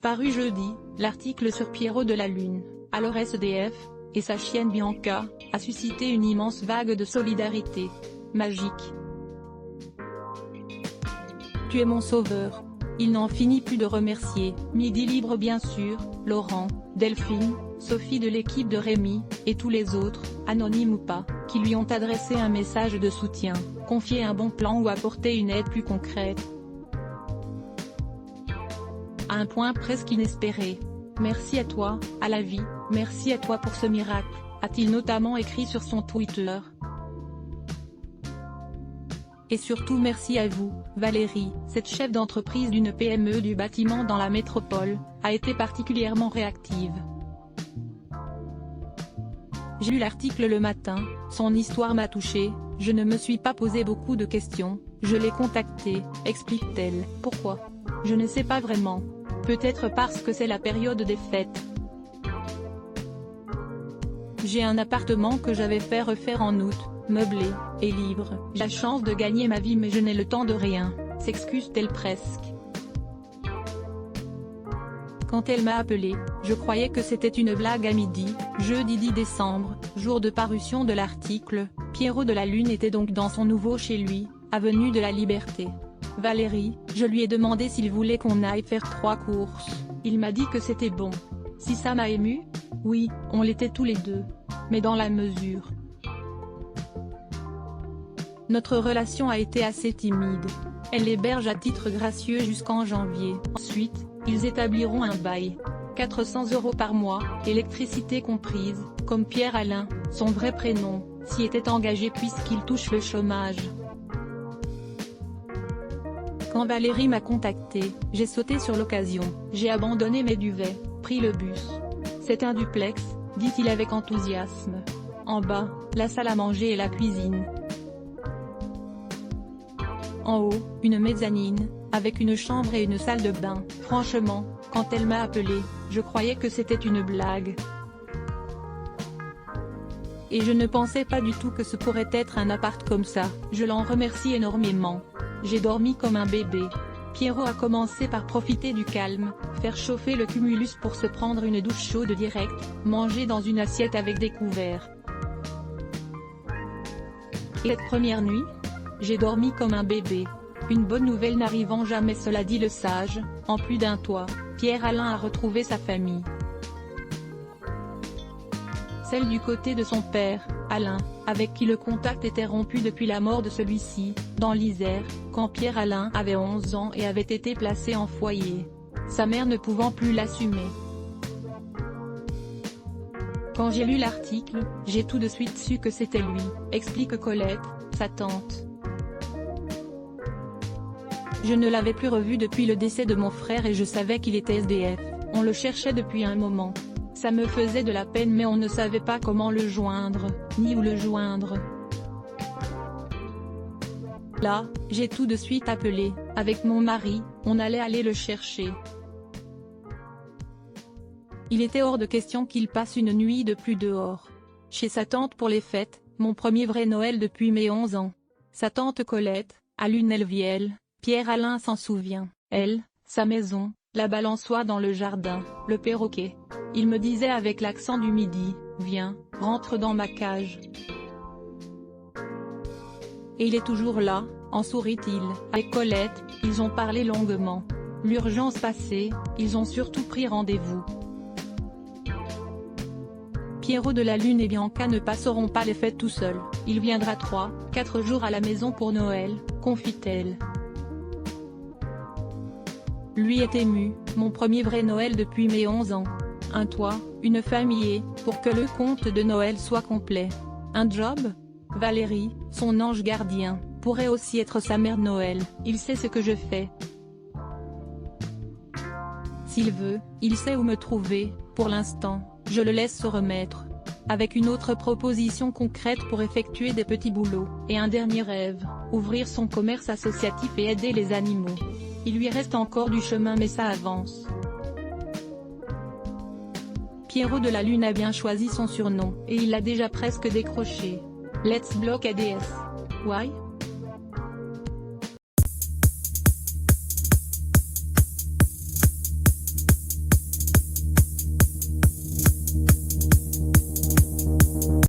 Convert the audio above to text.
Paru jeudi, l'article sur Pierrot de la Lune, alors SDF, et sa chienne Bianca, a suscité une immense vague de solidarité. Magique. Tu es mon sauveur. Il n'en finit plus de remercier, Midi Libre bien sûr, Laurent, Delphine, Sophie de l'équipe de Rémi, et tous les autres, anonymes ou pas, qui lui ont adressé un message de soutien, confié un bon plan ou apporté une aide plus concrète. À un point presque inespéré. Merci à toi, à la vie, merci à toi pour ce miracle, a-t-il notamment écrit sur son Twitter. Et surtout merci à vous, Valérie, cette chef d'entreprise d'une PME du bâtiment dans la métropole, a été particulièrement réactive. J'ai lu l'article le matin, son histoire m'a touchée, je ne me suis pas posé beaucoup de questions, je l'ai contactée, explique-t-elle. Pourquoi? Je ne sais pas vraiment. Peut-être parce que c'est la période des fêtes. J'ai un appartement que j'avais fait refaire en août, meublé, et libre. J'ai la chance de gagner ma vie mais je n'ai le temps de rien, s'excuse-t-elle presque. Quand elle m'a appelé, je croyais que c'était une blague à midi, jeudi 10 décembre, jour de parution de l'article. Pierrot de la Lune était donc dans son nouveau chez lui, avenue de la Liberté. Valérie, je lui ai demandé s'il voulait qu'on aille faire 3 courses, il m'a dit que c'était bon. Si ça m'a ému? Oui, on l'était tous les deux. Mais dans la mesure. Notre relation a été assez timide. Elle l'héberge à titre gracieux jusqu'en janvier. Ensuite, ils établiront un bail. 400 € par mois, électricité comprise, comme Pierre-Alain, son vrai prénom, s'y était engagé puisqu'il touche le chômage. Quand Valérie m'a contacté, j'ai sauté sur l'occasion, j'ai abandonné mes duvets, pris le bus. C'est un duplex, dit-il avec enthousiasme. En bas, la salle à manger et la cuisine. En haut, une mezzanine, avec une chambre et une salle de bain. Franchement, quand elle m'a appelé, je croyais que c'était une blague. Et je ne pensais pas du tout que ce pourrait être un appart comme ça, je l'en remercie énormément. J'ai dormi comme un bébé. Pierrot a commencé par profiter du calme, faire chauffer le cumulus pour se prendre une douche chaude direct, manger dans une assiette avec des couverts. Et cette première nuit? J'ai dormi comme un bébé. Une bonne nouvelle n'arrivant jamais, cela dit le sage, en plus d'un toit, Pierre-Alain a retrouvé sa famille. Celle du côté de son père, Alain, avec qui le contact était rompu depuis la mort de celui-ci, dans l'Isère, quand Pierre-Alain avait 11 ans et avait été placé en foyer. Sa mère ne pouvant plus l'assumer. Quand j'ai lu l'article, j'ai tout de suite su que c'était lui, explique Colette, sa tante. Je ne l'avais plus revu depuis le décès de mon frère et je savais qu'il était SDF, on le cherchait depuis un moment. Ça me faisait de la peine mais on ne savait pas comment le joindre, ni où le joindre. Là, j'ai tout de suite appelé, avec mon mari, on allait aller le chercher. Il était hors de question qu'il passe une nuit de plus dehors. Chez sa tante pour les fêtes, mon premier vrai Noël depuis mes 11 ans. Sa tante Colette, à Lunel-Viel, Pierre-Alain s'en souvient, elle, sa maison, la balançoire dans le jardin, le perroquet. Il me disait avec l'accent du Midi, viens, rentre dans ma cage. Et il est toujours là, en sourit-il. Avec Colette, ils ont parlé longuement. L'urgence passée, ils ont surtout pris rendez-vous. Pierrot de la Lune et Bianca ne passeront pas les fêtes tout seuls, il viendra 3-4 jours à la maison pour Noël, confie-t-elle. Lui est ému, mon premier vrai Noël depuis mes 11 ans. Un toit, une famille et, pour que le conte de Noël soit complet. Un job? Valérie, son ange gardien, pourrait aussi être sa mère Noël, il sait ce que je fais. S'il veut, il sait où me trouver, pour l'instant, je le laisse se remettre. Avec une autre proposition concrète pour effectuer des petits boulots, et un dernier rêve, ouvrir son commerce associatif et aider les animaux. Il lui reste encore du chemin mais ça avance. Pierrot de la Lune a bien choisi son surnom, et il l'a déjà presque décroché. Let's block ADS. Why?